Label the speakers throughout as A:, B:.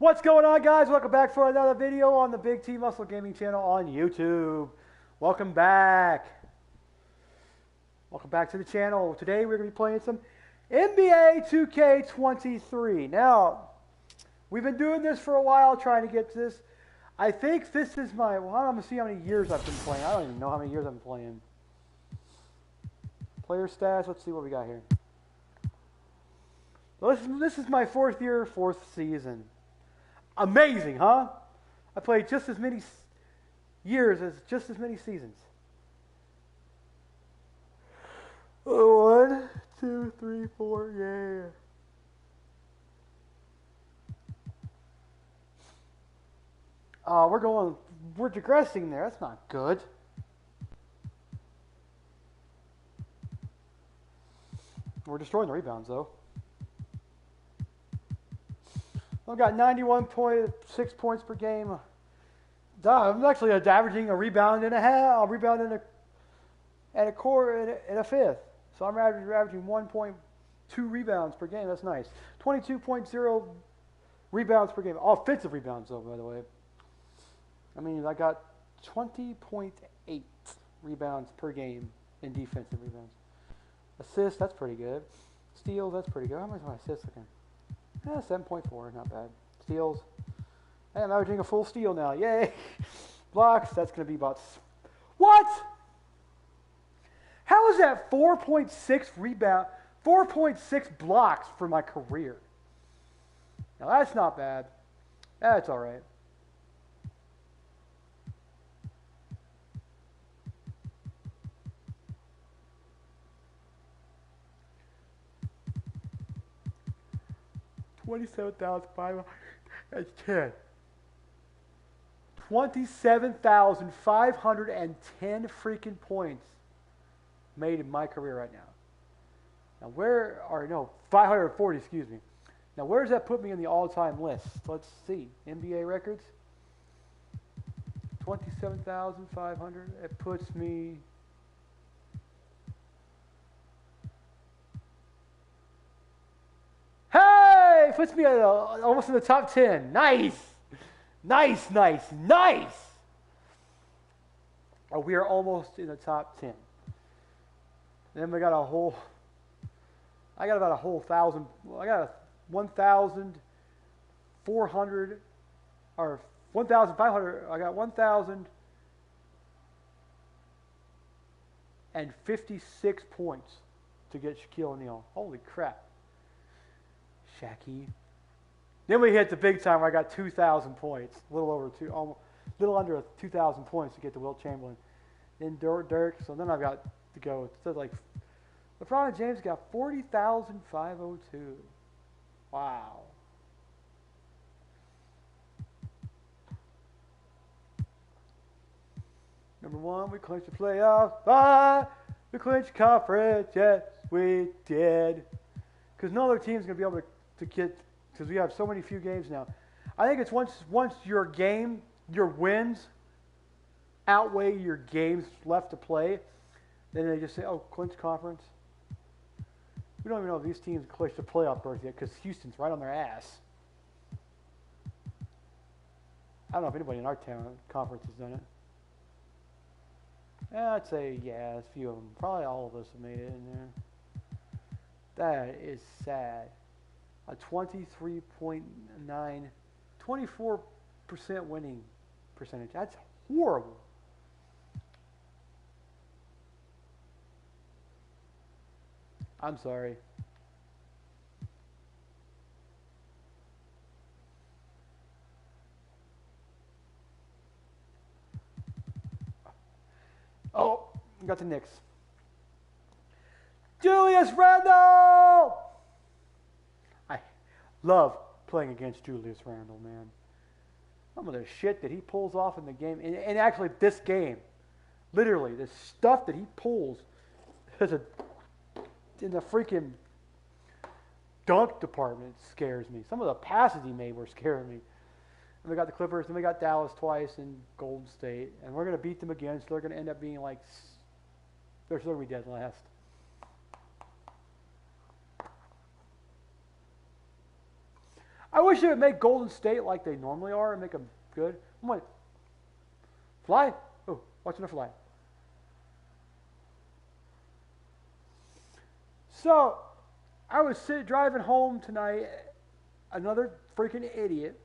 A: What's going on, guys? Welcome back for another video on the Big T Muscle Gaming channel on YouTube. Welcome back. Welcome back to the channel. Today we're going to be playing some NBA 2K23. Now, we've been doing this for a while, trying to get to this. I think this is my, well, I'm going to see how many years I've been playing. I don't even know how many years I've been playing. Player stats, let's see what we got here. Well, this is my fourth year, fourth season. Amazing, huh? I played just as many years as just as many seasons. 1, 2, 3, 4, yeah. We're digressing there. That's not good. We're destroying the rebounds, though. I've got 91.6 points per game. I'm actually averaging a rebound and a half, a rebound and a quarter, and a fifth. So I'm averaging 1.2 rebounds per game. That's nice. 22.0 rebounds per game. Offensive rebounds, though, by the way. I mean, I got 20.8 rebounds per game in defensive rebounds. Assists, that's pretty good. Steals, that's pretty good. How much are my assists looking? 7.4, not bad. Steals. Hey, I'm averaging a full steal now. Yay! Blocks, that's going to be about... What? How is that 4.6 rebound, 4.6 blocks for my career? Now, that's not bad. That's all right. $27,510. 27,510 freaking points made in my career right now. Now 540, excuse me. Now where does that put me in the all-time list? Let's see. NBA records. 27,500. It puts me... It puts me at almost in the top 10. Nice. Nice, nice, nice. Oh, we are almost in the top 10. Then we got I got about a whole thousand. I got 1,400 or 1,500. I got 1,056 points to get Shaquille O'Neal. Holy crap. Shaquille. Then we hit the big time where I got 2,000 points, a little under 2,000 points to get to Wilt Chamberlain. Then Dirk. So then I've got to go. So like LeBron James got 40,502. Wow. Number one, we clinched the playoffs. We clinched conference. Yes, we did. Because no other team's going to be able to get, because we have so many few games now. I think it's once your wins outweigh your games left to play, then they just say, oh, clinch conference. We don't even know if these teams clinched the playoff berth yet because Houston's right on their ass. I don't know if anybody in our town conference has done it. I'd say, yeah, a few of them. Probably all of us have made it in there. That is sad. A 23.9, 24% winning percentage. That's horrible. I'm sorry. Oh, we got the Knicks. Julius Randle! I love playing against Julius Randle, man. Some of the shit that he pulls off in the game, and actually this game, literally, the stuff that he pulls in the freaking dunk department scares me. Some of the passes he made were scaring me. And we got the Clippers, and we got Dallas twice, and Golden State, and we're going to beat them again, so they're going to end up being like, they're going to be dead last. I wish they would make Golden State like they normally are and make them good. I'm like, fly? Oh, watching a fly. So, I was driving home tonight, another freaking idiot.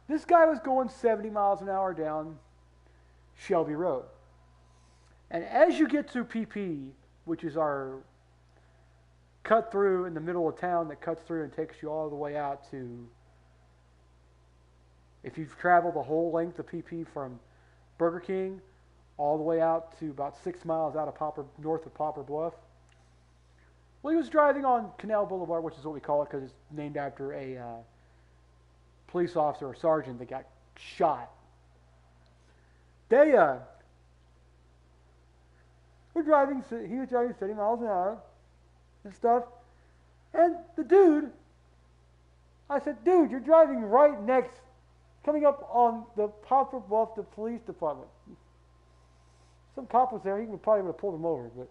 A: This guy was going 70 miles an hour down Shelby Road. And as you get to PP, which is our cut through in the middle of town that cuts through and takes you all the way out to, if you've traveled the whole length of PP from Burger King all the way out to about 6 miles out of north of Poplar Bluff. Well, he was driving on Canal Boulevard, which is what we call it because it's named after a police officer or sergeant that got shot. He was driving 70 miles an hour and stuff. And the dude, I said, dude, you're driving right next, coming up on the Poplar Bluff, the police department. Some cop was there, he probably would have pulled him over, but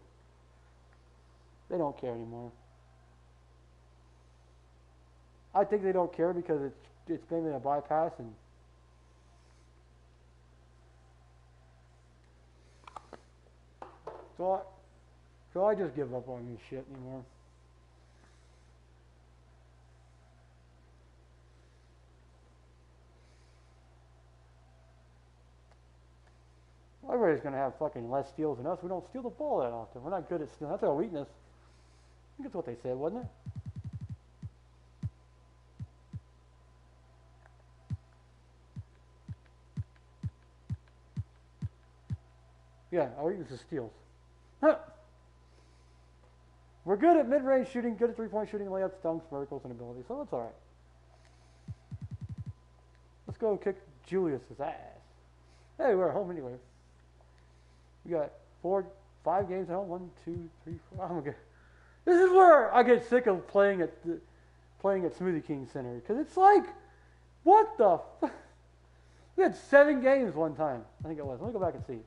A: they don't care anymore. I think they don't care because it's mainly a bypass and so I just give up on this shit anymore. Everybody's going to have fucking less steals than us. We don't steal the ball that often. We're not good at stealing. That's our weakness. I think that's what they said, wasn't it? Yeah, our weakness is steals. Huh. We're good at mid-range shooting, good at three-point shooting, layups, dunks, verticals, and abilities, so that's all right. Let's go kick Julius's ass. Hey, we're at home anyway. We got 5 games at home. 1, 2, 3, 4. Oh my God. This is where I get sick of playing at Smoothie King Center because it's like, what the? We had 7 games one time. I think it was. Let me go back and see.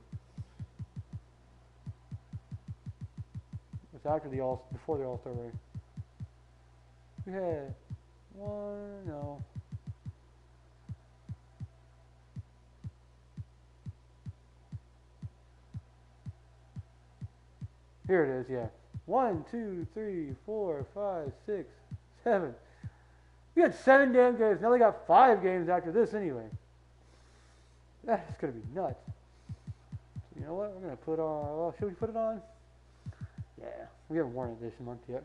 A: It's after before the All-Star break. We had no. Here it is, yeah. 1, 2, 3, 4, 5, 6, 7. We had 7 damn games. Now they got 5 games after this anyway. That's going to be nuts. So you know what? We're going to put on... Well, should we put it on? Yeah. We haven't worn it this month yet.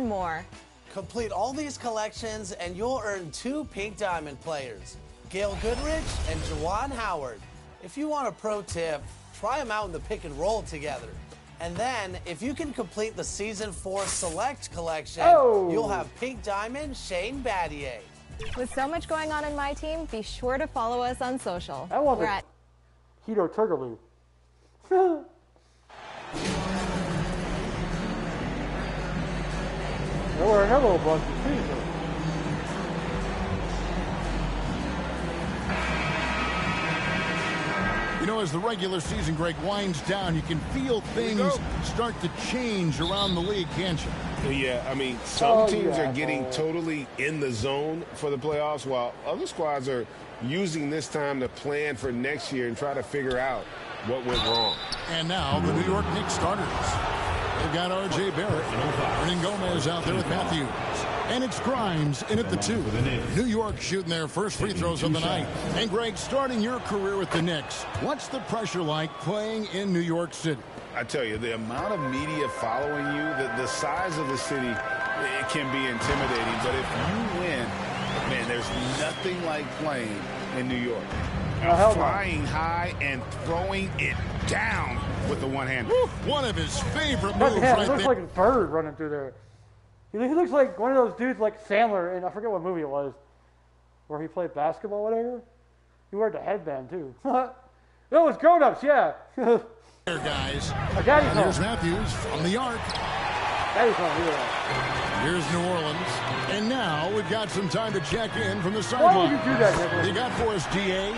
B: More.
C: Complete all these collections and you'll earn 2 Pink Diamond players, Gail Goodrich and Juwan Howard. If you want a pro tip, try them out in the pick and roll together. And then, if you can complete the Season 4 Select collection, you'll have Pink Diamond Shane Battier.
B: With so much going on in my team, be sure to follow us on social.
A: We're at Hito Turgaloo. There were another little bunch of trees.
D: You know, as the regular season, Greg, winds down, you can feel things start to change around the league, can't you?
E: Yeah, I mean, some teams are getting totally in the zone for the playoffs, while other squads are using this time to plan for next year and try to figure out what went wrong.
D: And now the New York Knicks starters. They've got R.J. Barrett, Hernan Gomez out there with Matthews. And it's Grimes in at the 2. New York shooting their first free throws of the night. And Greg, starting your career with the Knicks, what's the pressure like playing in New York City?
E: I tell you, the amount of media following you, the size of the city, it can be intimidating. But if you win, man, there's nothing like playing in New York. Flying high and throwing it down with the one-hander.
D: One of his favorite moves right there.
A: He looks like a bird running through there. He looks like one of those dudes like Sandler, and I forget what movie it was, where he played basketball or whatever. He wore the headband, too. It was grown-ups, yeah.
D: There, guys.
A: Here's
D: Matthews from the arc.
A: Daddy's home,
D: Here's New Orleans. And now we've got some time to check in from the
A: Why would
D: sideline.
A: you do that, Nicholas?
D: You got for us, DA?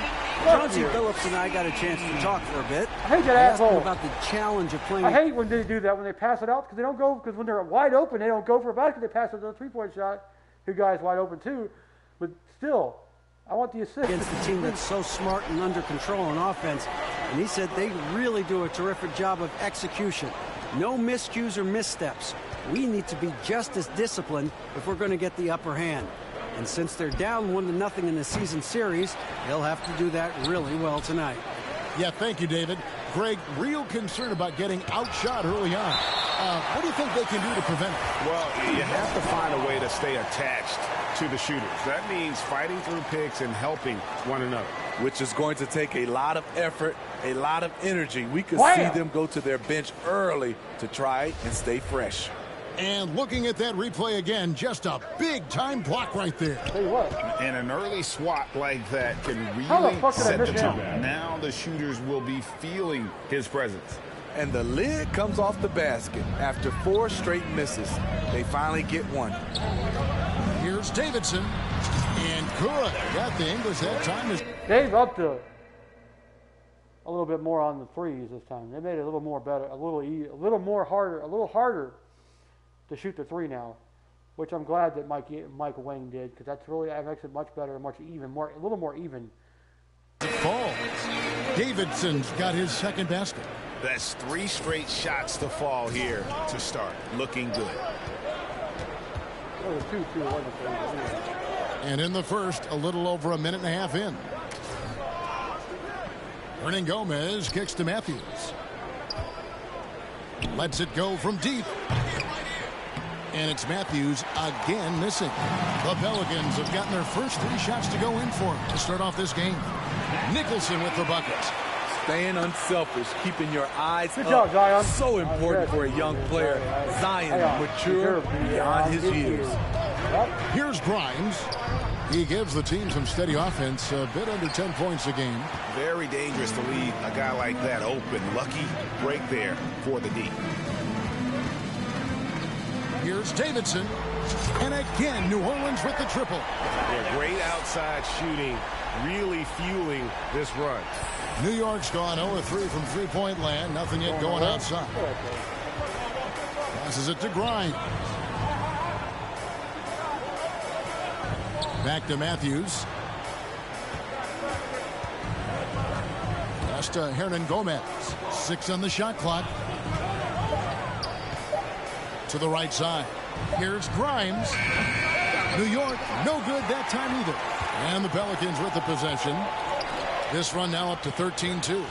F: Chauncey Billups and I got a chance to talk for a bit.
A: I hate that
F: I asked him
A: asshole.
F: about the challenge of playing.
A: I hate when they do that, when they pass it out, because they don't go, because when they're wide open, they don't go for a basket, they pass it to a three-point shot. Your guy's wide open too, but still, I want the assist.
F: Against a team that's so smart and under control on offense. And he said they really do a terrific job of execution. No miscues or missteps. We need to be just as disciplined if we're going to get the upper hand. And since they're down 1-0 in the season series, they'll have to do that really well tonight.
D: Yeah, thank you, David. Greg, real concern about getting outshot early on. What do you think they can do to prevent it?
E: Well, you have to find a way to stay attached to the shooters. That means fighting through picks and helping one another.
G: Which is going to take a lot of effort, a lot of energy. We could
A: Wham!
G: see them go to their bench early to try and stay fresh.
D: And looking at that replay again, just a big-time block right there.
A: Tell you what,
E: And an early swat like that can
A: How the
E: really
A: fuck did I
E: set the
A: miss him?
E: tone. Now the shooters will be feeling his presence.
G: And the lid comes off the basket. After 4 straight misses, they finally get one.
D: Here's Davidson. And good. Got the English that time.
A: they've upped a little bit more on the threes this time. They made it a little more better, a little more harder, a little harder to shoot the three now, which I'm glad that Michael Wayne did, because that makes it much better, a little more even.
D: Falls. Davidson's got his second basket.
E: That's 3 straight shots to fall here to start. Looking good.
A: It was 2-2, wasn't it?
D: And in the first, a little over a minute and a half in. Hernan Gomez kicks to Matthews. Lets it go from deep. And it's Matthews again missing. The Pelicans have gotten their first 3 shots to go in for him to start off this game. Nicholson with the bucket.
G: Staying unselfish, keeping your eyes
A: Good
G: up.
A: job, Zion.
G: So important for a young player. Zion, mature beyond his years.
D: Here's Grimes. He gives the team some steady offense, a bit under 10 points a game.
E: Very dangerous to leave a guy like that open. Lucky break there for the D.
D: Here's Davidson. And again, New Orleans with the triple.
E: Yeah, great outside shooting, really fueling this run.
D: New York's gone 0-3 from three-point land. Nothing yet going outside. Passes it to Grimes. Back to Matthews. Pass to Hernan Gomez. 6 on the shot clock. To the right side. Here's Grimes. New York, no good that time either. And the Pelicans with the possession. This run now up to 13-2.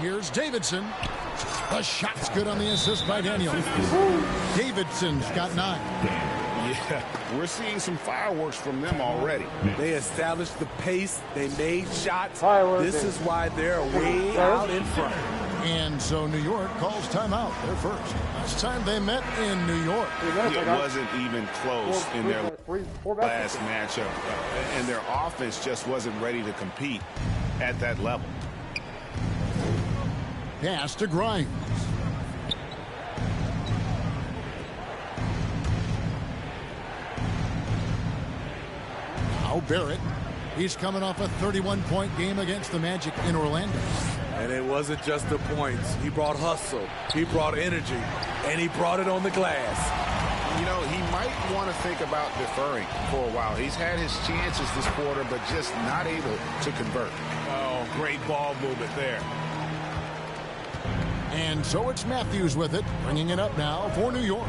D: Here's Davidson. The shot's good on the assist by Daniel. Davidson's got 9.
E: Yeah, we're seeing some fireworks from them already.
G: They established the pace. They made shots.
A: Fireworks.
G: This is why they're way out in front.
D: And so New York calls timeout. They're first. Last time they met in New York.
E: It wasn't even close in their last matchup. And their offense just wasn't ready to compete at that level.
D: Pass to Grimes. Now Barrett. He's coming off a 31-point game against the Magic in Orlando.
G: And it wasn't just the points. He brought hustle. He brought energy. And he brought it on the glass.
E: You know, he might want to think about deferring for a while. He's had his chances this quarter, but just not able to convert. Oh, great ball movement there.
D: And so it's Matthews with it, bringing it up now for New York.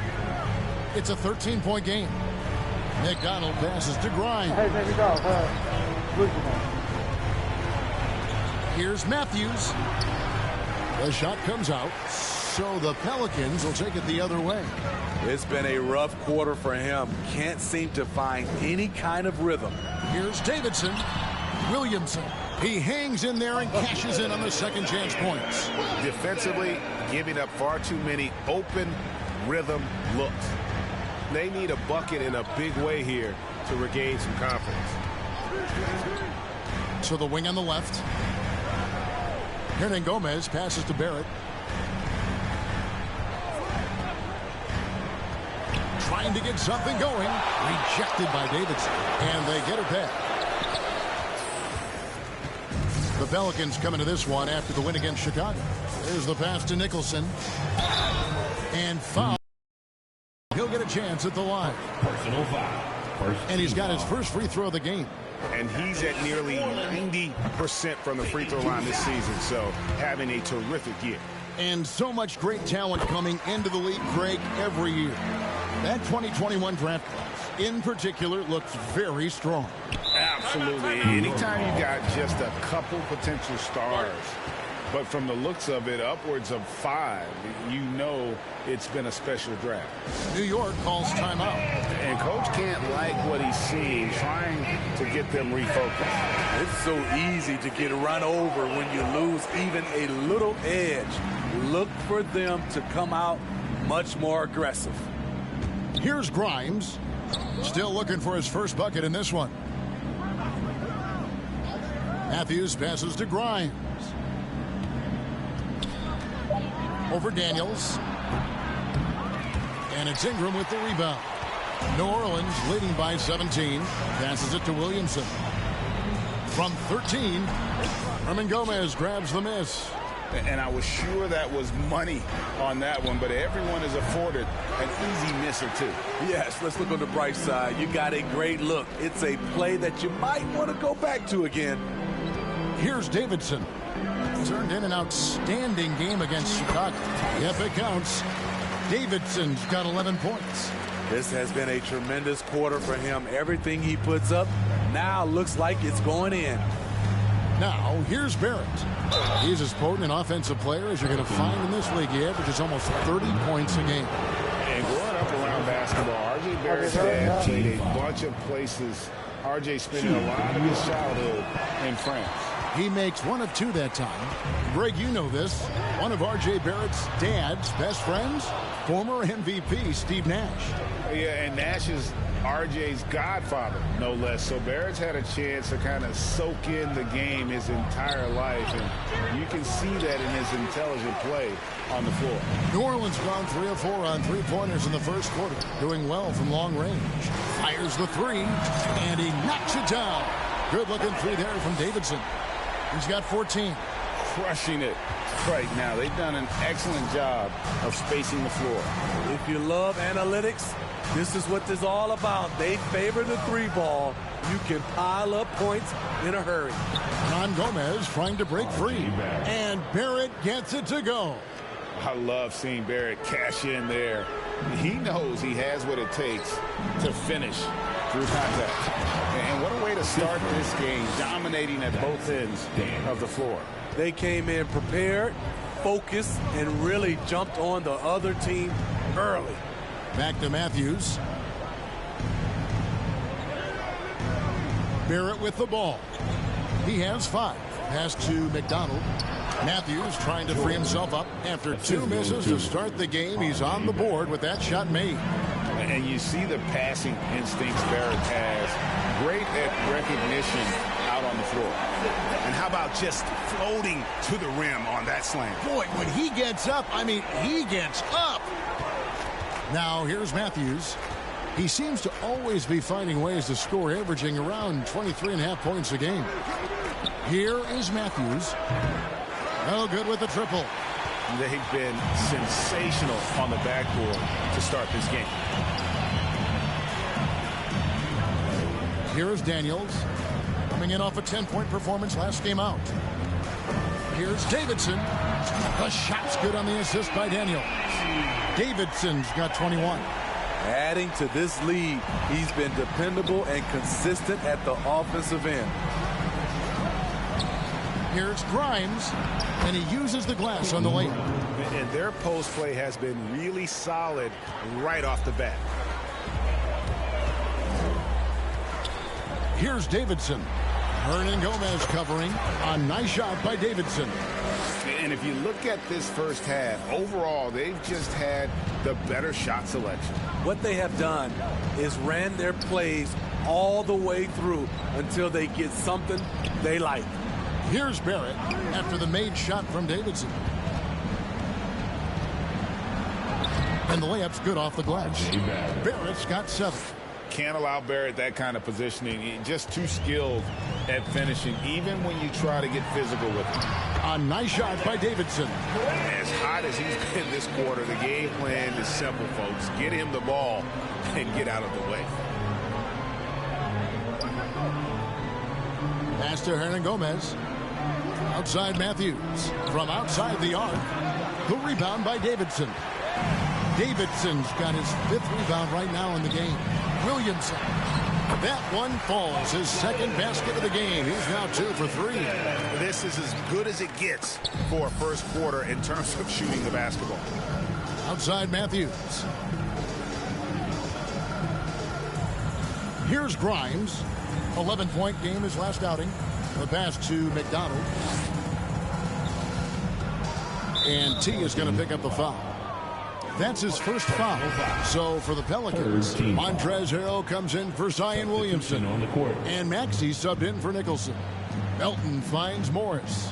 D: It's a 13-point game. McDonald passes to Grimes.
A: Hey, maybe no.
D: Here's Matthews. The shot comes out, so the Pelicans will take it the other way.
G: It's been a rough quarter for him. Can't seem to find any kind of rhythm.
D: Here's Davidson. Williamson. He hangs in there and cashes in on the second chance points.
E: Defensively, giving up far too many open rhythm looks. They need a bucket in a big way here to regain some confidence.
D: To the wing on the left. Hernan Gomez passes to Barrett. Trying trying to get something going. Rejected by Davidson. And they get it back. The Pelicans coming to this one after the win against Chicago. There's the pass to Nicholson. And foul. He'll get a chance at the line.
H: Personal foul.
D: And he's got his first free throw of the game.
E: And he's at nearly 90% from the free throw line this season, so having a terrific year.
D: And so much great talent coming into the league, Craig, every year. That 2021 draft class, in particular, looks very strong.
E: Absolutely. Anytime you got just a couple potential stars, but from the looks of it, upwards of 5, you know it's been a special draft.
D: New York calls timeout.
E: And Coach can't like what he's seeing, trying to get them refocused.
G: It's so easy to get run over when you lose even a little edge. Look for them to come out much more aggressive.
D: Here's Grimes. Still looking for his first bucket in this one. Matthews passes to Grimes. Over Daniels. And it's Ingram with the rebound. New Orleans leading by 17. Passes it to Williamson. From 13, Herman Gomez grabs the miss.
E: And I was sure that was money on that one, but everyone is afforded an easy miss or two.
G: Yes, let's look on the bright side. You got a great look. It's a play that you might want to go back to again.
D: Here's Davidson. Turned in an outstanding game against Chicago. If it counts, Davidson's got 11 points.
G: This has been a tremendous quarter for him. Everything he puts up now looks like it's going in.
D: Now, here's Barrett. He's as potent an offensive player as you're going to find in this league. He averages almost 30 points a game.
E: And growing up around basketball, R.J. Barrett's dad played a bunch of places. R.J. spending a lot of his childhood in France.
D: He makes 1 of 2 that time. Greg, you know this. One of R.J. Barrett's dad's best friends, former MVP Steve Nash.
E: Yeah, and Nash is R.J.'s godfather, no less. So Barrett's had a chance to kind of soak in the game his entire life, and you can see that in his intelligent play on the floor.
D: New Orleans gone 3 of 4 on three-pointers in the first quarter, doing well from long range. Fires the 3, and he knocks it down. Good-looking 3 there from Davidson. He's got 14.
E: Crushing it right now. They've done an excellent job of spacing the floor.
G: If you love analytics, this is what this is all about. They favor the 3-ball. You can pile up points in a hurry.
D: Ron Gomez trying to break free. And Barrett gets it to go.
E: I love seeing Barrett cash in there. He knows he has what it takes to finish through contact. And what a way to start this game, dominating at both ends of the floor.
G: They came in prepared, focused, and really jumped on the other team early.
D: Back to Matthews. Barrett with the ball. He has 5. Pass to McDonald. Matthews trying to free himself up after 2 misses to start the game. He's on the board with that shot made.
E: And you see the passing instincts Barrett has. Great at recognition out on the floor. And how about just floating to the rim on that slam?
D: Boy, when he gets up, I mean, he gets up. Now, here's Matthews. He seems to always be finding ways to score, averaging around 23.5 points a game. Here is Matthews. No good with the triple.
E: They've been sensational on the backboard to start this game.
D: Here is Daniels, coming in off a 10-point performance last game out. Here's Davidson. The shot's good on the assist by Daniels. Davidson's got 21.
G: Adding to this lead, he's been dependable and consistent at the offensive end.
D: Here's Grimes, and he uses the glass on the lane.
E: And their post play has been really solid right off the bat.
D: Here's Davidson. Hernan Gomez covering. A nice shot by Davidson.
E: And if you look at this first half, overall, they've just had the better shot selection.
G: What they have done is ran their plays all the way through until they get something they like.
D: Here's Barrett after the made shot from Davidson. And the layup's good off the glass. Barrett's got 7.
E: Can't allow Barrett that kind of positioning. He's just too skilled at finishing, even when you try to get physical with him.
D: A nice shot by Davidson.
E: As hot as he's been this quarter, the game plan is simple, folks. Get him the ball and get out of the way.
D: Pass to Hernan Gomez. Outside Matthews. From outside the arc. The rebound by Davidson. Davidson's got his 5th rebound right now in the game. Williamson. That one falls. His 2nd basket of the game. He's now 2 for 3.
E: This is as good as it gets for a first quarter in terms of shooting the basketball.
D: Outside Matthews. Here's Grimes. 11-point game his last outing. The pass to McDonald. And T is going to pick up the foul. That's his first foul. So for the Pelicans, Montrezl Harrell comes in for Zion Williamson.
H: On the court.
D: And Maxey subbed in for Nicholson. Melton finds Morris.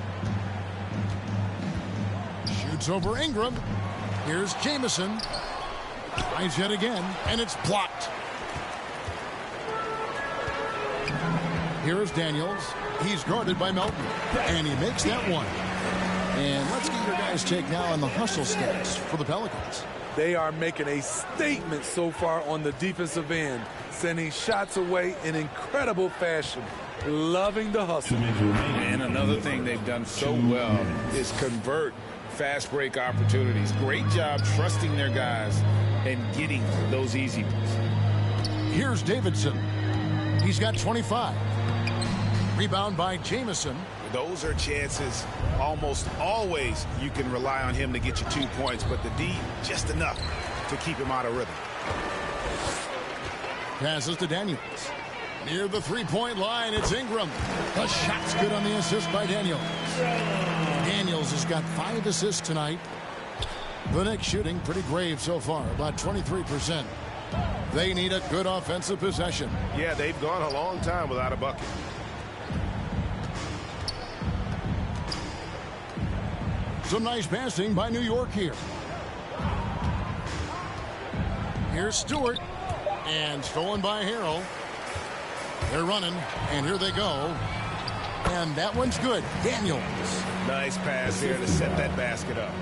D: Shoots over Ingram. Here's Jamison. Tries yet again, and it's blocked. Here's Daniels. He's guarded by Melton. And he makes that one. And let's get your guys' take now on the hustle stats for the Pelicans.
G: They are making a statement so far on the defensive end, sending shots away in incredible fashion. Loving the hustle.
E: And another thing they've done so well is convert fast break opportunities. Great job trusting their guys and getting those easy ones.
D: Here's Davidson. He's got 25. Rebound by Jamison.
E: Those are chances almost always you can rely on him to get you 2 points, but the D just enough to keep him out of rhythm.
D: Passes to Daniels. Near the 3-point line, it's Ingram. The shot's good on the assist by Daniels. Daniels has got 5 assists tonight. The Knicks shooting pretty grave so far, about 23%. They need a good offensive possession.
E: Yeah, they've gone a long time without a bucket.
D: Some nice passing by New York here. Here's Stewart. And stolen by Harrell. They're running, and here they go. And that one's good. Daniels.
E: Nice pass here to set that basket up.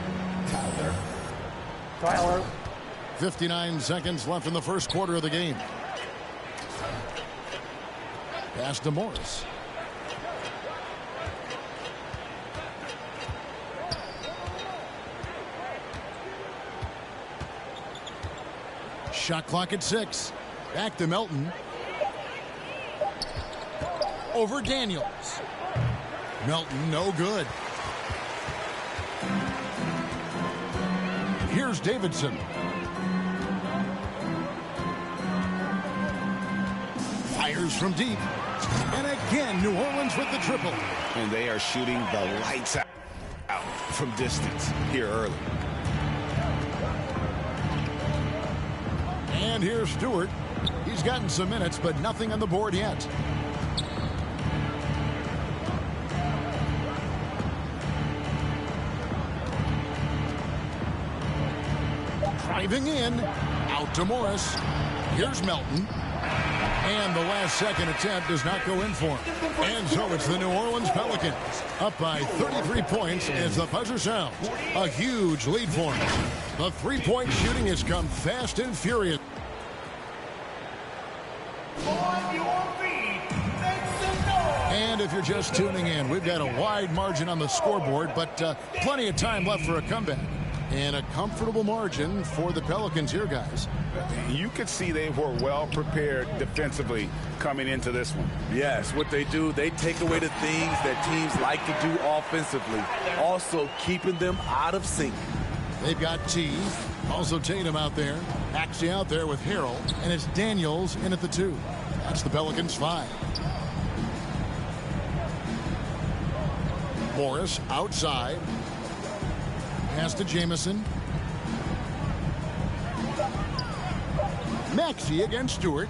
A: Tyler.
D: 59 seconds left in the first quarter of the game. Pass to Morris. Shot clock at 6. Back to Melton. Over Daniels. Melton, no good. Here's Davidson. Fires from deep. And again, New Orleans with the triple.
E: And they are shooting the lights out from distance here early.
D: And here's Stewart. He's gotten some minutes, but nothing on the board yet. Driving in. Out to Morris. Here's Melton. And the last second attempt does not go in for him. And so it's the New Orleans Pelicans up by 33 points as the buzzer sounds. A huge lead for them. The three-point shooting has come fast and furious. And if you're just tuning in, we've got a wide margin on the scoreboard, but plenty of time left for a comeback. And a comfortable margin for the Pelicans here, guys.
E: You could see they were well prepared defensively coming into this one.
G: Yes, what they do, they take away the things that teams like to do offensively, also keeping them out of sync.
D: They've got T, also Tatum out there, Maxey out there with Harrell, and it's Daniels in at the 2. That's the Pelicans' 5. Morris outside. Pass to Jamison. Maxey against Stewart.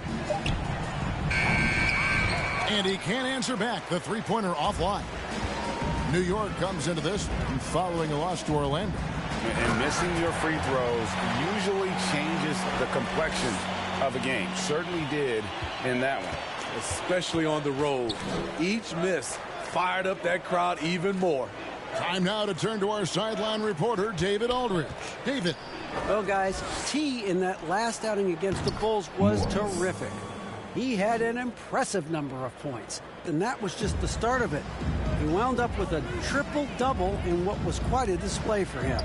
D: And he can't answer back. The three-pointer offline. New York comes into this one following a loss to Orlando.
E: And missing your free throws usually changes the complexion of a game. Certainly did in that one.
G: Especially on the road. Each miss fired up that crowd even more.
D: Time now to turn to our sideline reporter, David Aldridge. David.
F: Well, guys, T in that last outing against the Bulls was terrific. He had an impressive number of points, and that was just the start of it. He wound up with a triple-double in what was quite a display for him.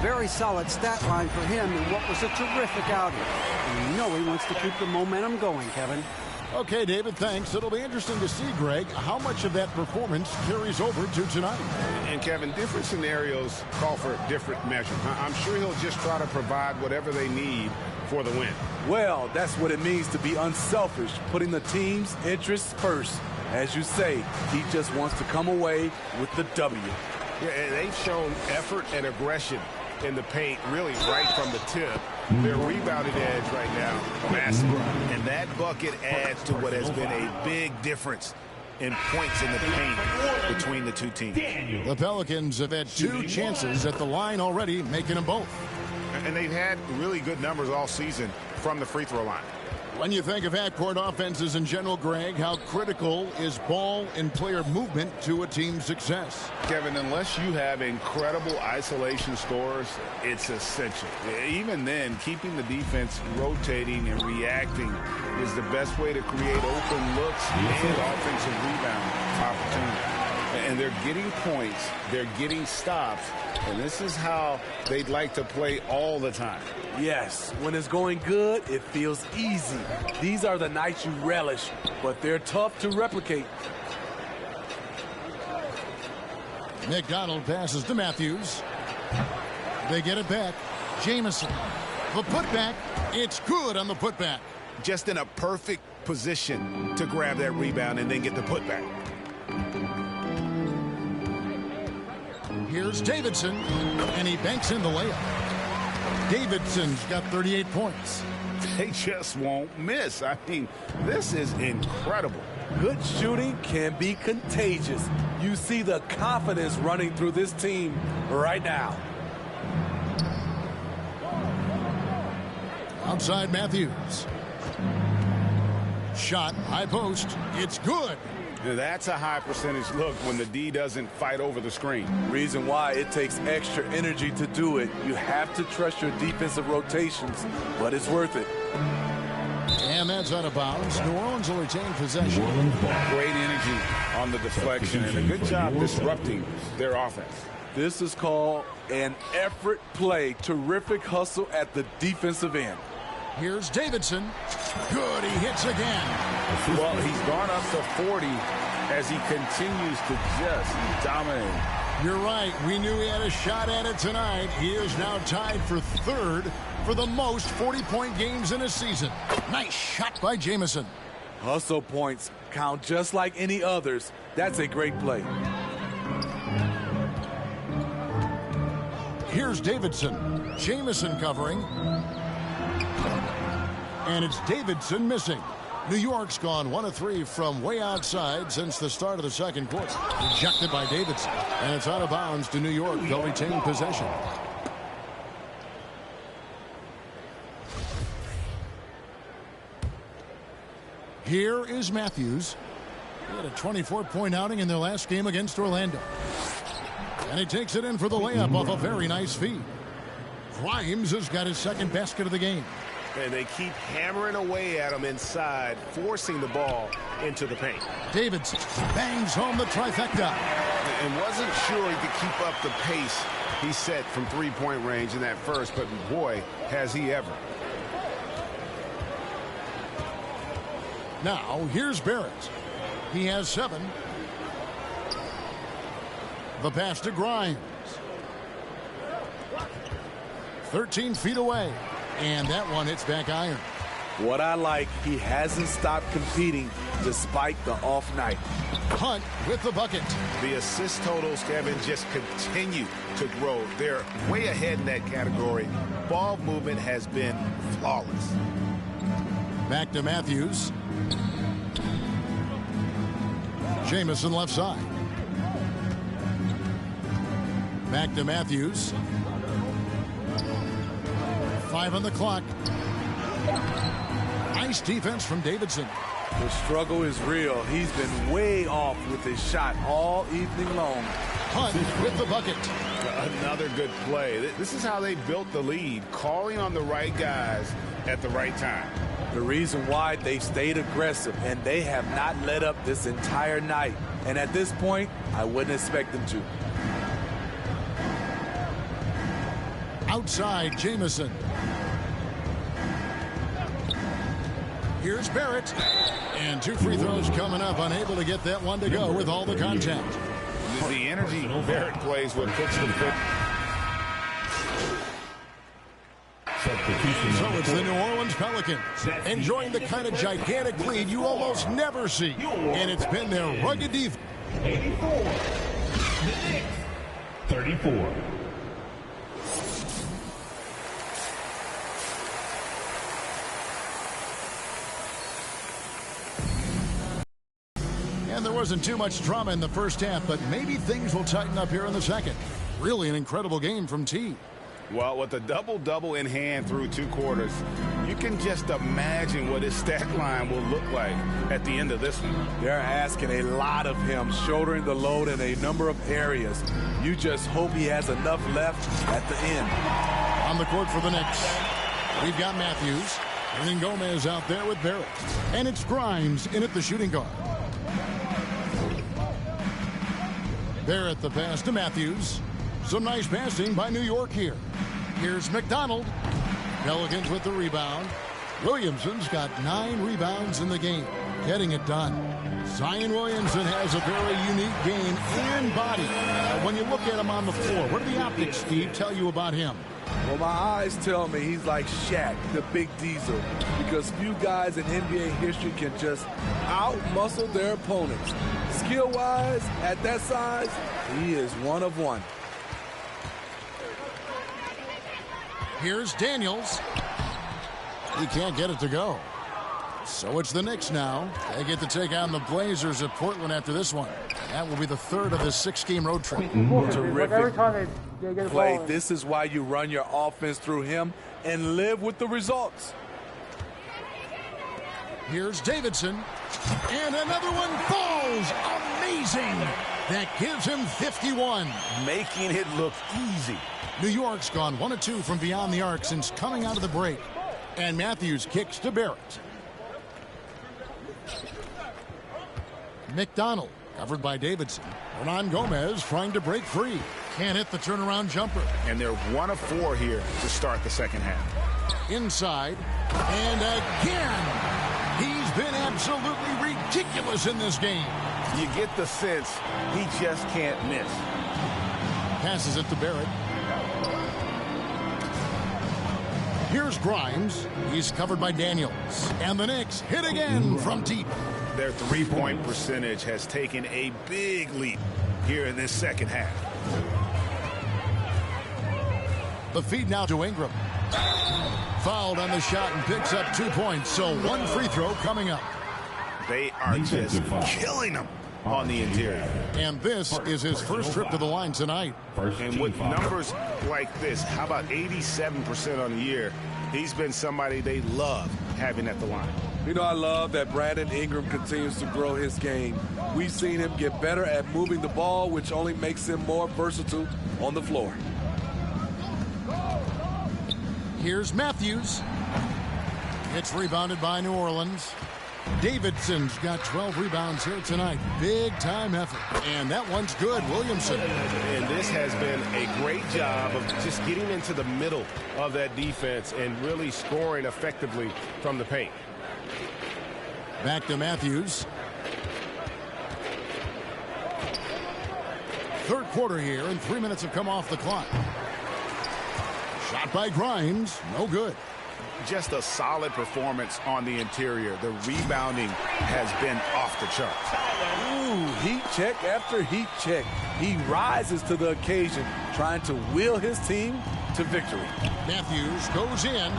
F: Very solid stat line for him in what was a terrific outing. And you know he wants to keep the momentum going, Kevin.
D: Okay, David, thanks. It'll be interesting to see, Greg, how much of that performance carries over to tonight.
E: And, Kevin, different scenarios call for different measures. I'm sure he'll just try to provide whatever they need for the win.
G: Well, that's what it means to be unselfish, putting the team's interests first. As you say, he just wants to come away with the W.
E: Yeah, and they've shown effort and aggression in the paint really right from the tip. Their rebounding edge right now, massive. And that bucket adds to what has been a big difference in points in the paint between the two teams.
D: The Pelicans have had 2 chances at the line already, making them both.
E: And they've had really good numbers all season from the free throw line.
D: When you think of half-court offenses in general, Greg, how critical is ball and player movement to a team's success?
E: Kevin, unless you have incredible isolation scores, it's essential. Even then, keeping the defense rotating and reacting is the best way to create open looks and offensive rebound opportunities. And they're getting points, they're getting stops, and this is how they'd like to play all the time.
G: Yes, when it's going good, it feels easy. These are the nights you relish, but they're tough to replicate.
D: McDonald passes to Matthews. They get it back. Jamison. The putback. It's good on the putback.
E: Just in a perfect position to grab that rebound and then get the putback.
D: Here's Davidson, and he banks in the layup. Davidson's got 38 points.
E: They just won't miss. I mean, this is incredible.
G: Good shooting can be contagious. You see the confidence running through this team right now.
D: Outside Matthews. Shot, high post. It's good.
E: That's a high percentage look when the D doesn't fight over the screen.
G: Reason why it takes extra energy to do it. You have to trust your defensive rotations, but it's worth it.
D: And that's out of bounds. New Orleans will retain possession.
E: Great energy on the deflection and a good job disrupting their offense.
G: This is called an effort play. Terrific hustle at the defensive end.
D: Here's Davidson. Good, he hits again.
E: Well, he's gone up to 40 as he continues to just dominate.
D: You're right. We knew he had a shot at it tonight. He is now tied for 3rd for the most 40-point games in a season. Nice shot by Jamison.
G: Hustle points count just like any others. That's a great play.
D: Here's Davidson. Jamison covering. And it's Davidson missing. New York's gone 1 of 3 from way outside since the start of the second quarter. Rejected by Davidson. And it's out of bounds to New York. They'll retain possession. Here is Matthews. He had a 24-point outing in their last game against Orlando. And he takes it in for the layup off a very nice feed. Grimes has got his 2nd basket of the game.
E: And they keep hammering away at him inside, forcing the ball into the paint.
D: Davidson bangs home the trifecta.
E: And wasn't sure he could keep up the pace he set from 3-point range in that first, but boy, has he ever.
D: Now, here's Barrett. He has 7. The pass to Grimes. 13 feet away. And that one hits back iron.
G: What I like, he hasn't stopped competing despite the off night.
D: Hunt with the bucket.
E: The assist totals, Kevin, just continue to grow. They're way ahead in that category. Ball movement has been flawless.
D: Back to Matthews. Jamison left side. Back to Matthews. 5 on the clock. Nice defense from Davidson.
G: The struggle is real. He's been way off with his shot all evening long.
D: Hunt with the bucket.
E: Another good play. This is how they built the lead, calling on the right guys at the right time.
G: The reason why they stayed aggressive, and they have not let up this entire night. And at this point, I wouldn't expect them to.
D: Outside, Jamison. Here's Barrett. And 2 free throws coming up. Unable to get that one to go with all the contact.
E: The energy Barrett plays with puts them fit.
D: So it's the New Orleans Pelicans enjoying the kind of gigantic lead you almost never see. And it's been their rugged defense.
H: 84. The Knicks, 34.
D: And there wasn't too much drama in the first half, but maybe things will tighten up here in the second. Really an incredible game from T.
E: Well, with a double-double in hand through 2 quarters, you can just imagine what his stat line will look like at the end of this one.
G: They're asking a lot of him, shouldering the load in a number of areas. You just hope he has enough left at the end.
D: On the court for the Knicks, we've got Matthews. Hernan Gomez out there with Barrett. And it's Grimes in at the shooting guard. Barrett the pass to Matthews. Some nice passing by New York here. Here's McDonald. Pelicans with the rebound. Williamson's got 9 rebounds in the game, getting it done. Zion Williamson has a very unique game and body. When you look at him on the floor, what do the optics, Steve, tell you about him?
G: Well, my eyes tell me he's like Shaq, the big diesel, because few guys in NBA history can just out-muscle their opponents. Skill-wise, at that size, he is one of one.
D: Here's Daniels. He can't get it to go. So it's the Knicks now. They get to take on the Blazers at Portland after this one. That will be the 3rd of this 6-game road trip.
G: Terrific
A: Every time they get a
G: play.
A: ball in.
G: This is why you run your offense through him and live with the results.
D: Here's Davidson. And another one falls. Amazing. That gives him 51.
E: Making it look easy.
D: New York's gone 1 of 2 from beyond the arc since coming out of the break. And Matthews kicks to Barrett. McDonald covered by Davidson. Hernan Gomez trying to break free. Can't hit the turnaround jumper.
E: And they're 1 of 4 here to start the second half.
D: Inside. And again. He's been absolutely ridiculous in this game.
E: You get the sense he just can't miss.
D: Passes it to Barrett. Here's Grimes. He's covered by Daniels. And the Knicks hit again from deep.
E: Their three-point percentage has taken a big leap here in this second half.
D: The feed now to Ingram. Fouled on the shot and picks up 2 points. So 1 free throw coming up.
E: They are just killing them on the interior.
D: And this is his first trip to the line tonight.
E: And with numbers like this, how about 87% on the year? He's been somebody they love having at the line.
G: You know, I love that Brandon Ingram continues to grow his game. We've seen him get better at moving the ball, which only makes him more versatile on the floor.
D: Here's Matthews. It's rebounded by New Orleans. Davidson's got 12 rebounds here tonight. Big time effort. And that one's good. Williamson.
I: And this has been a great job of just getting into the middle of that defense and really scoring effectively from the paint.
D: Back to Matthews. Third quarter here, and 3 minutes have come off the clock. Shot by Grimes. No good.
E: Just a solid performance on the interior. The rebounding has been off the charts.
G: Ooh, heat check after heat check. He rises to the occasion, trying to will his team to victory.
D: Matthews goes in.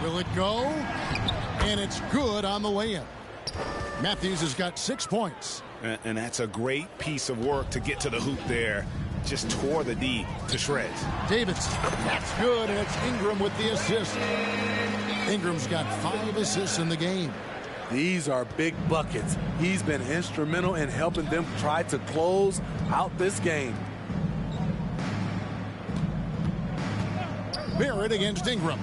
D: Will it go? And it's good on the way-in. Matthews has got 6 points.
E: And that's a great piece of work to get to the hoop there. Just tore the D to shreds.
D: Davidson, that's good, and it's Ingram with the assist. Ingram's got 5 assists in the game.
G: These are big buckets. He's been instrumental in helping them try to close out this game.
D: Barrett against Ingram.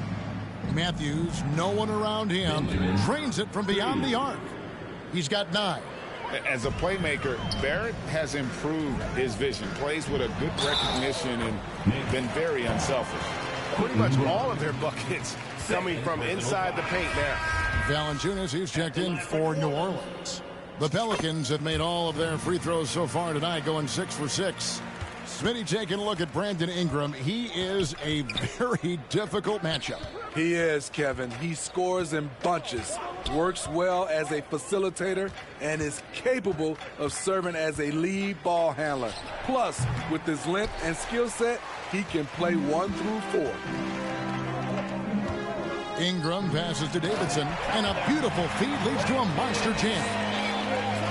D: Matthews, no one around him, drains it from beyond the arc. He's got 9.
E: As a playmaker, Barrett has improved his vision, plays with a good recognition, and been very unselfish. Pretty much all of their buckets coming from inside the paint now.
D: Valanciunas, he's checked in for New Orleans. The Pelicans have made all of their free throws so far tonight, going 6 for 6. Smitty taking a look at Brandon Ingram. He is a very difficult matchup.
G: He is, Kevin. He scores in bunches, works well as a facilitator, and is capable of serving as a lead ball handler. Plus, with his length and skill set, he can play 1 through 4.
D: Ingram passes to Davidson, and a beautiful feed leads to a monster jam.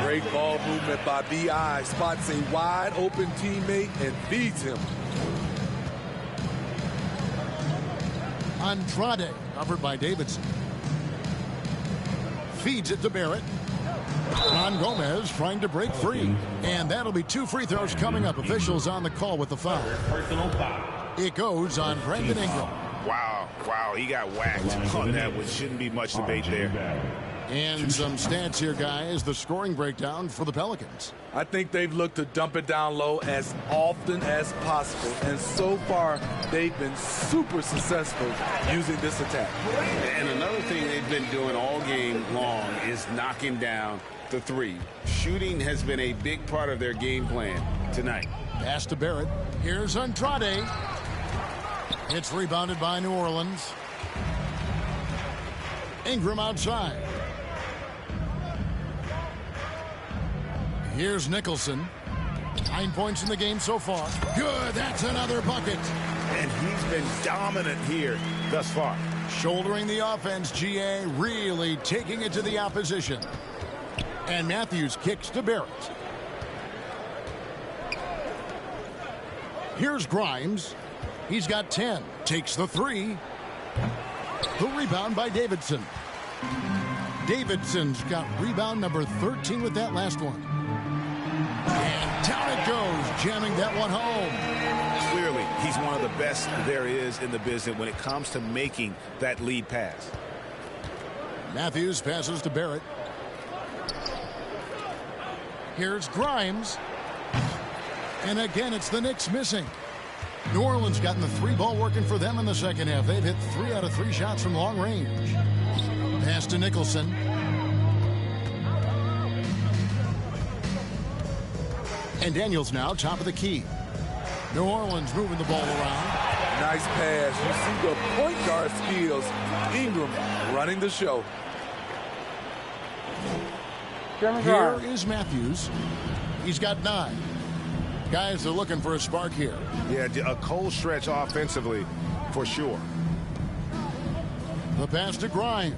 G: Great ball movement by B.I. Spots a wide open teammate and feeds him.
D: Andrade, covered by Davidson. Feeds it to Barrett. Ron Gomez trying to break free. And that'll be 2 free throws coming up. Officials on the call with the foul. It goes on Brandon Ingram.
E: Wow, he got whacked on that, which shouldn't be much debate there.
D: And some stats here, guys. The scoring breakdown for the Pelicans.
G: I think they've looked to dump it down low as often as possible. And so far, they've been super successful using this attack.
E: And another thing they've been doing all game long is knocking down the 3. Shooting has been a big part of their game plan tonight.
D: Pass to Barrett. Here's Andrade. It's rebounded by New Orleans. Ingram outside. Here's Nicholson. 9 points in the game so far. Good, that's another bucket.
E: And he's been dominant here thus far.
D: Shouldering the offense, GA really taking it to the opposition. And Matthews kicks to Barrett. Here's Grimes. He's got 10. Takes the 3. The rebound by Davidson. Davidson's got rebound number 13 with that last one. And down it goes, jamming that one home.
E: Clearly, he's one of the best there is in the business when it comes to making that lead pass.
D: Matthews passes to Barrett. Here's Grimes. And again, it's the Knicks missing. New Orleans gotten the 3 ball working for them in the second half. They've hit 3 out of 3 shots from long range. Pass to Nicholson. And Daniels now top of the key. New Orleans moving the ball around.
G: Nice pass. You see the point guard skills. Ingram running the show.
D: Here is Matthews. He's got 9. Guys are looking for a spark here.
E: Yeah, a cold stretch offensively for sure.
D: The pass to Grimes.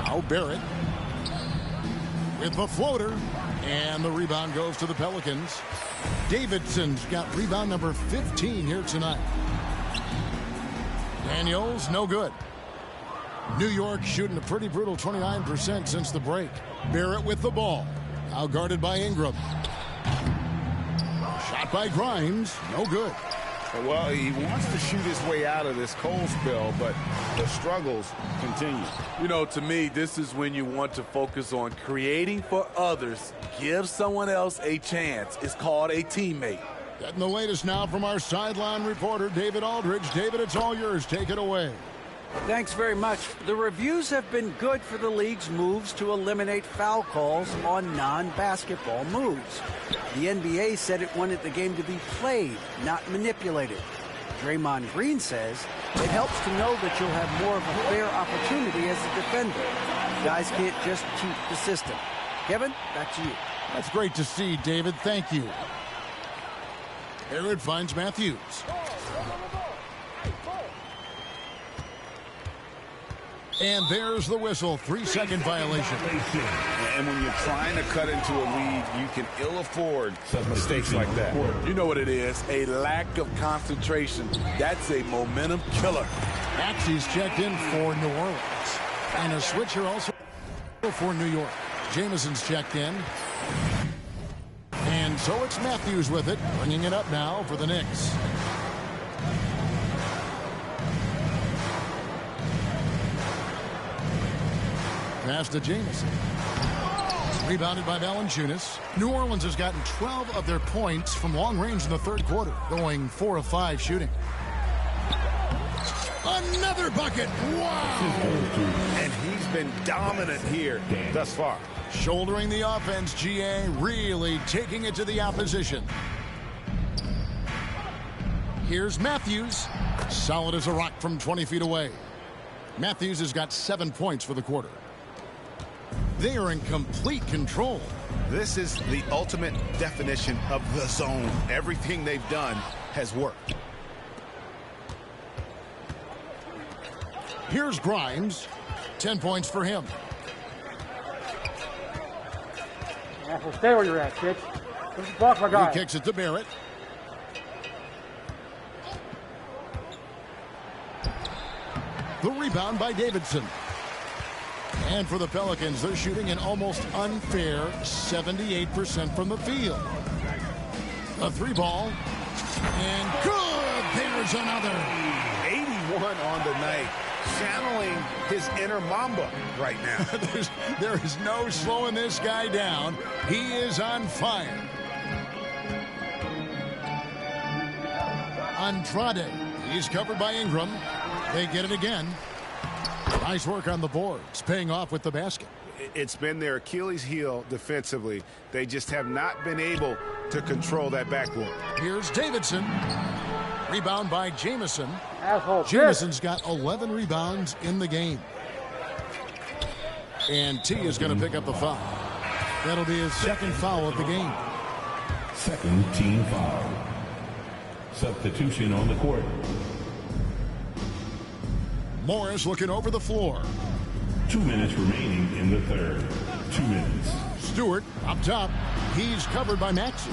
D: Now Barrett with the floater. And the rebound goes to the Pelicans. Davidson's got rebound number 15 here tonight. Daniels, no good. New York shooting a pretty brutal 29% since the break. Barrett with the ball. Now guarded by Ingram. Shot by Grimes. No good.
E: Well, he wants to shoot his way out of this cold spell, but the struggles continue.
G: You know, to me, this is when you want to focus on creating for others. Give someone else a chance. It's called a teammate.
D: Getting the latest now from our sideline reporter, David Aldridge. David, it's all yours. Take it away.
F: Thanks very much. The reviews have been good for the league's moves to eliminate foul calls on non-basketball moves. The NBA said it wanted the game to be played, not manipulated. Draymond Green says it helps to know that you'll have more of a fair opportunity as a defender. Guys can't just cheat the system. Kevin, back to you.
D: That's great to see, David. Thank you. Barrett finds Matthews. And there's the whistle. 3-second violation.
E: And when you're trying to cut into a lead, you can ill afford mistakes like that.
G: You know what it is, a lack of concentration. That's a momentum killer.
D: Maxey's checked in for New Orleans. And a switcher also for New York. Jameson's checked in. And so it's Matthews with it, bringing it up now for the Knicks. Pass to Jameson. Rebounded by Valanciunas. New Orleans has gotten 12 of their points from long range in the third quarter, going 4 of 5 shooting. Another bucket. Wow.
E: And he's been dominant here thus far.
D: Shouldering the offense, GA, really taking it to the opposition. Here's Matthews. Solid as a rock from 20 feet away. Matthews has got 7 points for the quarter. They are in complete control.
E: This is the ultimate definition of the zone. Everything they've done has worked.
D: Here's Grimes. 10 points for him.
A: Yeah, well, stay where you're at, kid. Block my guy.
D: He kicks it to Barrett. The rebound by Davidson. And for the Pelicans, they're shooting an almost unfair 78% from the field. A 3-ball. And good! There's another.
E: 81 on the night. Channeling his inner Mamba right now.
D: There is no slowing this guy down. He is on fire. Andrade. He's covered by Ingram. They get it again. Nice work on the boards, paying off with the basket.
E: It's been their Achilles heel defensively. They just have not been able to control that backboard.
D: Here's Davidson. Rebound by Jameson.
A: Asshole.
D: Jameson's got 11 rebounds in the game. And T is going to pick up the foul. That'll be his second foul of the game.
H: Second team foul. Substitution on the court.
D: Morris looking over the floor.
H: 2 minutes remaining in the third. 2 minutes.
D: Stewart up top. He's covered by Maxey.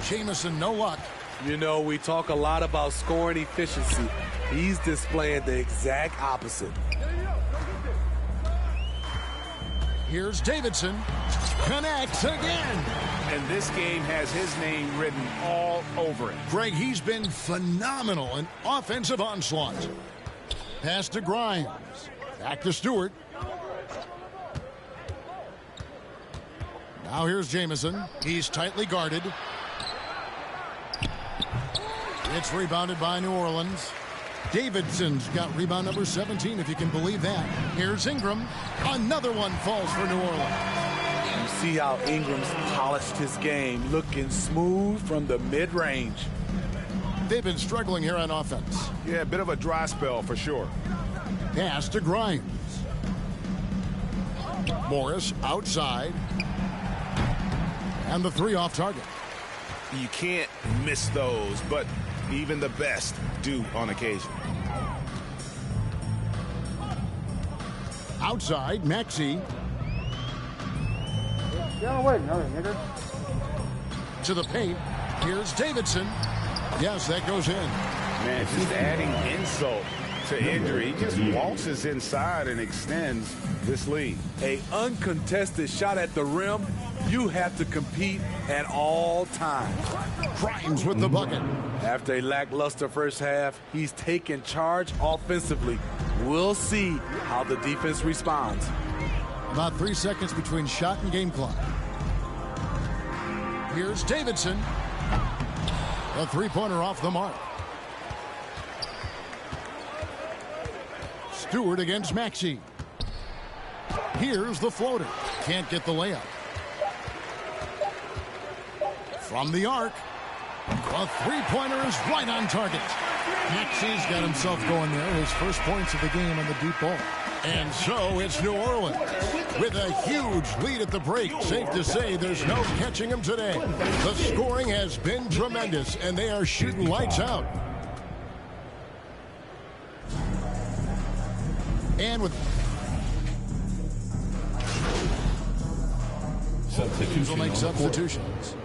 D: Jameson, no luck.
G: You know, we talk a lot about scoring efficiency. He's displaying the exact opposite.
D: Here's Davidson. Connects again.
E: And this game has his name written all over it.
D: Greg, he's been phenomenal in offensive onslaught. Pass to Grimes. Back to Stewart. Now here's Jameson. He's tightly guarded. It's rebounded by New Orleans. Davidson's got rebound number 17, if you can believe that. Here's Ingram. Another one falls for New Orleans.
G: You see how Ingram's polished his game, looking smooth from the mid-range.
D: They've been struggling here on offense.
E: Yeah, a bit of a dry spell for sure.
D: Pass to Grimes. Morris outside. And the 3 off target.
E: You can't miss those, but even the best do on occasion.
D: Outside, Maxey.
A: Yeah, wait, another nigger.
D: To the paint. Here's Davidson. Yes, that goes in.
E: Man, just adding insult to injury. He just waltzes inside and extends this lead.
G: A uncontested shot at the rim, you have to compete at all times.
D: Grimes with the bucket.
G: After a lackluster first half, he's taken charge offensively. We'll see how the defense responds.
D: About 3 seconds between shot and game clock. Here's Davidson. A 3-pointer off the mark. Stewart against Maxey. Here's the floater. Can't get the layup. From the arc. A 3-pointer is right on target. Maxey's got himself going there. His first points of the game on the deep ball. And so it's New Orleans with a huge lead at the break. Safe to say there's no catching them today. The scoring has been tremendous, and they are shooting lights out. And with
H: Substitution
D: will make
H: on the court.
D: substitutions.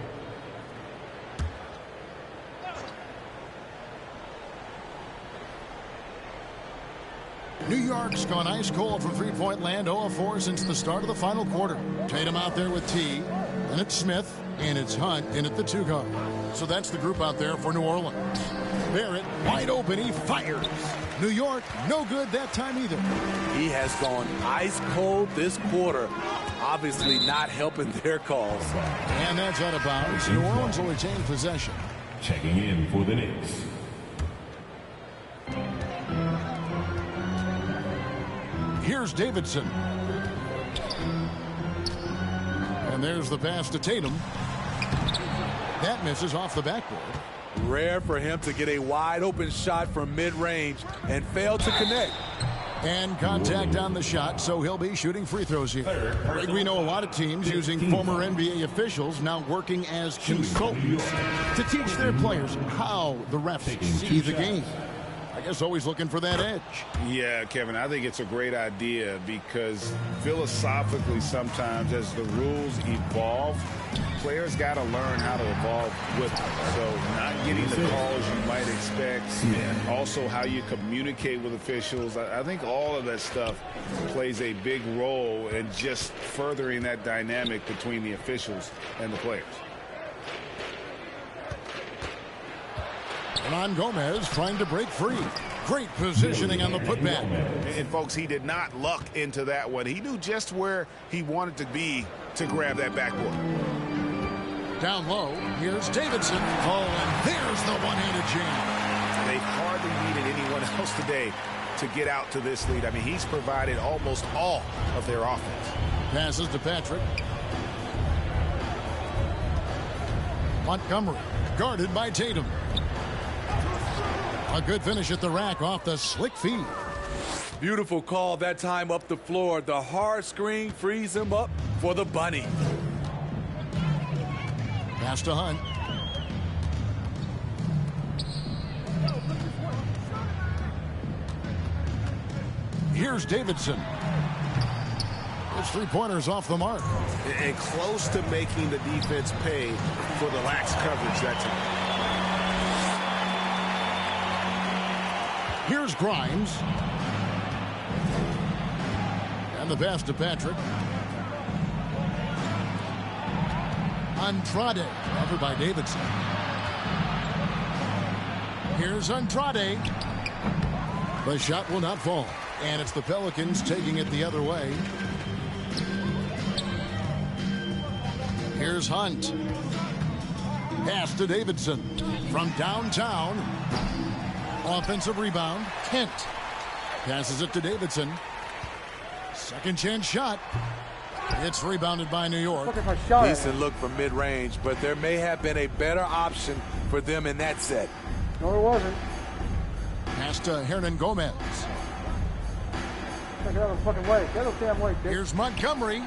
D: New York's gone ice cold from three-point land, 0 of 4 since the start of the final quarter. Tatum out there with T, and it's Smith, and it's Hunt in at the 2 guard. So that's the group out there for New Orleans. Barrett wide open, he fires. New York no good that time either.
G: He has gone ice cold this quarter, obviously not helping their cause.
D: And that's out of bounds. New Orleans will retain possession.
H: Checking in for the Knicks.
D: Here's Davidson. And there's the pass to Tatum. That misses off the backboard.
G: Rare for him to get a wide open shot from mid-range and fail to connect.
D: And contact on the shot, so he'll be shooting free throws here. Greg, we know a lot of teams using former NBA officials now working as consultants to teach their players how the refs see the game. I guess always looking for that edge.
E: Yeah, Kevin, I think it's a great idea because philosophically sometimes as the rules evolve, players got to learn how to evolve with them. So not getting the calls you might expect, and also how you communicate with officials. I think all of that stuff plays a big role in just furthering that dynamic between the officials and the players.
D: Ron Gomez trying to break free. Great positioning on the putback.
E: And folks, he did not luck into that one. He knew just where he wanted to be to grab that backboard.
D: Down low, here's Davidson. Oh, and there's the one-handed jam.
E: They hardly needed anyone else today to get out to this lead. I mean, he's provided almost all of their offense.
D: Passes to Patrick. Montgomery, guarded by Tatum. A good finish at the rack off the slick feed.
G: Beautiful call that time up the floor. The hard screen frees him up for the bunny.
D: Pass to Hunt. Here's Davidson. His three-pointers off the mark.
I: And close to making the defense pay for the lax coverage that time.
D: Here's Grimes. And the pass to Patrick. Andrade, covered by Davidson. Here's Andrade. The shot will not fall. And it's the Pelicans taking it the other way. Here's Hunt. Pass to Davidson. From downtown. Offensive rebound. Kent. Passes it to Davidson. Second chance shot. It's rebounded by New York.
G: Decent look from mid-range, but there may have been a better option for them in that set.
A: No, it wasn't.
D: Pass to Hernan Gomez.
A: Get out of the fucking way. Get out of the damn way, bitch.
D: Here's Montgomery.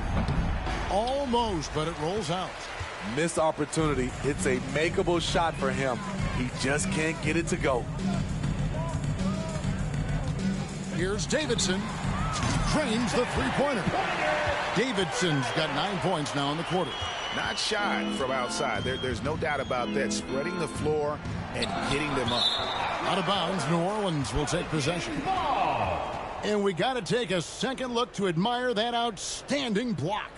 D: Almost, but it rolls out.
G: Missed opportunity. It's a makeable shot for him. He just can't get it to go.
D: Here's Davidson. Drains the three-pointer. Davidson's got 9 points now in the quarter.
E: Not shy from outside. There's no doubt about that. Spreading the floor and getting them up.
D: Out of bounds, New Orleans will take possession. And we got to take a second look to admire that outstanding block.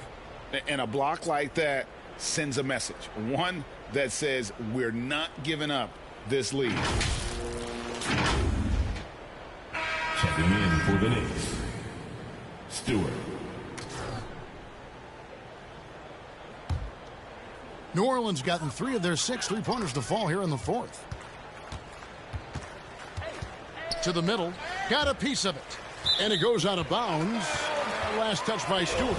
E: And a block like that sends a message. One that says we're not giving up this lead.
H: Checking in for the Knicks. Stewart.
D: New Orleans gotten 3 of their 6 three-pointers to fall here in the fourth. To the middle. Got a piece of it. And it goes out of bounds. Last touch by Stewart.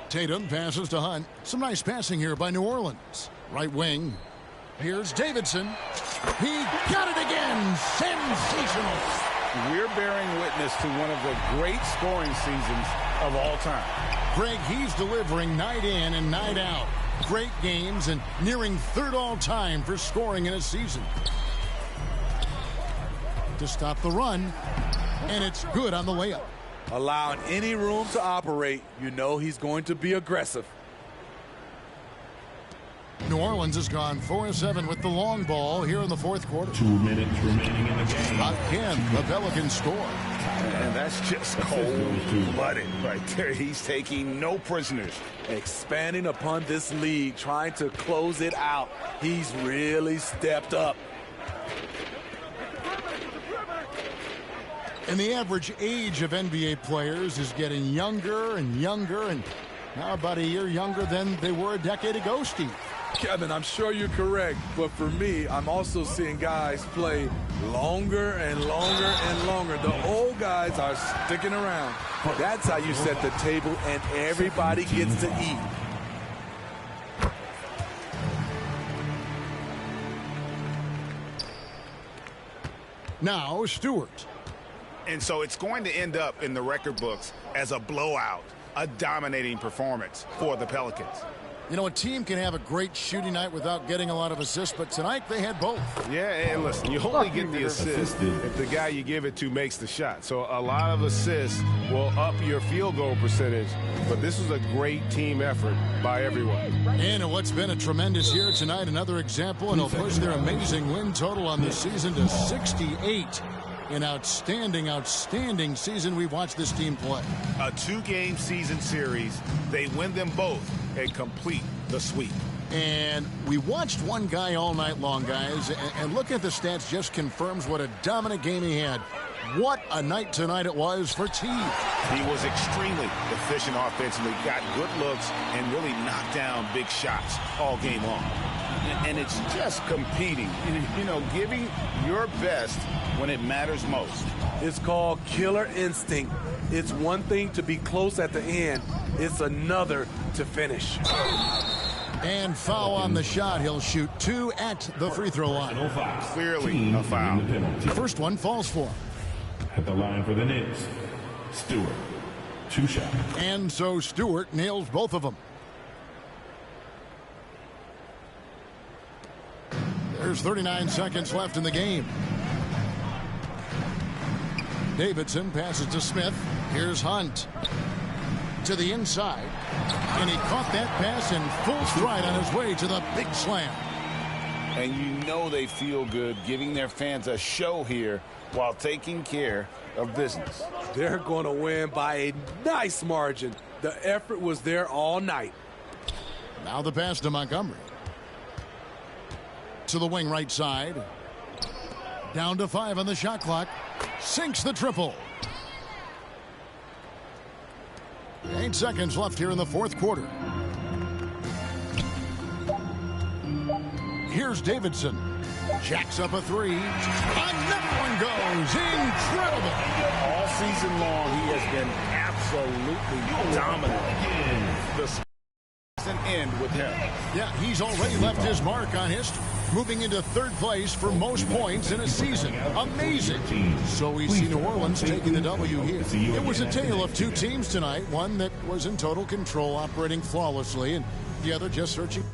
D: Tatum passes to Hunt. Some nice passing here by New Orleans. Right wing. Here's Davidson. He got it again. Sensational.
E: We're bearing witness to one of the great scoring seasons of all time.
D: Greg, he's delivering night in and night out. great games and nearing third all-time for scoring in a season. To stop the run, and it's good on the layup.
G: Allowing any room to operate, you know he's going to be aggressive.
D: New Orleans has gone 4-7 with the long ball here in the fourth quarter.
H: 2 minutes remaining in the game.
D: Again, the Pelicans score.
E: And that's just cold-blooded right there. He's taking no prisoners.
G: Expanding upon this lead, trying to close it out. He's really stepped up.
D: And the average age of NBA players is getting younger and younger, and now about a year younger than they were a decade ago, Steve.
G: Kevin, I'm sure you're correct, but for me, I'm also seeing guys play longer and longer and longer. The old guys are sticking around. That's how you set the table, and everybody gets to eat.
D: Now, Stewart.
E: And so it's going to end up in the record books as a blowout, a dominating performance for the Pelicans.
D: You know, a team can have a great shooting night without getting a lot of assists, but tonight they had both.
I: Yeah, and listen, you only get the assist if the guy you give it to makes the shot. So a lot of assists will up your field goal percentage, but this was a great team effort by everyone.
D: And what's been a tremendous year tonight, another example, and it'll push their amazing win total on the season to 68. An outstanding, outstanding season we've watched this team play.
E: A 2-game season series. They win them both and complete the sweep.
D: And we watched one guy all night long, guys, and looking at the stats just confirms what a dominant game he had. What a night tonight it was for T.
E: He was extremely efficient offensively, got good looks, and really knocked down big shots all game long. And it's just competing, you know, giving your best when it matters most.
G: It's called killer instinct. It's one thing to be close at the end. It's another to finish.
D: And foul on the shot. He'll shoot 2 at the free throw line.
E: Clearly a foul.
D: The first one falls for him.
H: At the line for the Knicks, Stewart. 2 shots.
D: And so Stewart nails both of them. There's 39 seconds left in the game. Davidson passes to Smith. Here's Hunt. To the inside. And he caught that pass in full stride on his way to the big slam.
E: And you know they feel good giving their fans a show here while taking care of business.
G: They're going to win by a nice margin. The effort was there all night.
D: Now the pass to Montgomery. To the wing right side. Down to 5 on the shot clock. Sinks the triple. 8 seconds left here in the fourth quarter. Here's Davidson. Jacks up a 3. Another one goes. Incredible.
E: All season long, he has been absolutely dominant. The season end with him.
D: Yeah, he's already left his mark on history, moving into third place for most points in a season. Amazing. So we see New Orleans taking the W here. It was a tale of 2 teams tonight, one that was in total control, operating flawlessly, and the other just searching.